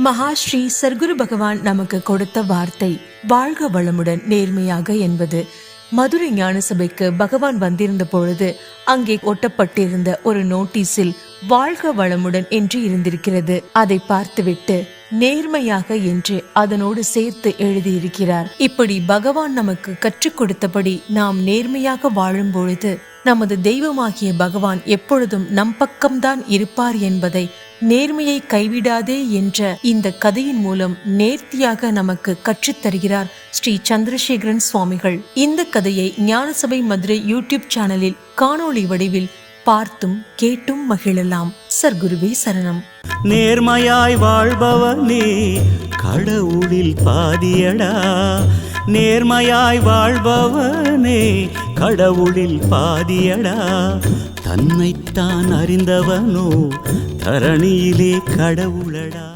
மகாஸ்ரீ சர்க்குரு பகவான் நமக்கு கொடுத்த வார்த்தை வாழ்க வளமுடன் நேர்மையாக என்பது. மதுரை ஞான சபைக்கு பகவான் வந்திருந்த பொழுது அங்கே ஒட்டப்பட்டிருந்த ஒரு நோட்டீஸில் வாழ்க வளமுடன் என்று இருந்திருக்கிறது. அதை பார்த்துவிட்டு நேர்மையாக என்று அதனோடு சேர்த்து எழுதியிருக்கிறார். இப்படி பகவான் நமக்கு கற்றுக் கொடுத்தபடி நாம் நேர்மையாக வாழும் பொழுது நமது தெய்வமாகிய பகவான் எப்பொழுதும் நம் பக்கம்தான் இருப்பார் என்பதை, நேர்மையை கைவிடாதே என்ற இந்த கதையின் மூலம் நேர்த்தியாக நமக்கு கற்றுத்தருகிறார் ஸ்ரீ சந்திரசேகரன் சுவாமிகள். இந்த கதையை ஞானசபை மதுரை யூடியூப் சேனலில் காணொளி வடிவில் பார்த்தும் கேட்டும் மகிழலாம். சர்க்குருவே சரணம். நேர்மையாய் வாழ்பவனே கடவுளில் பாதியடா, நேர்மையாய் வாழ்பவனே கடவுளில் பாதியடா. தன்னைத்தான் அறிந்தவனோ தரணியிலே கடவுளடா.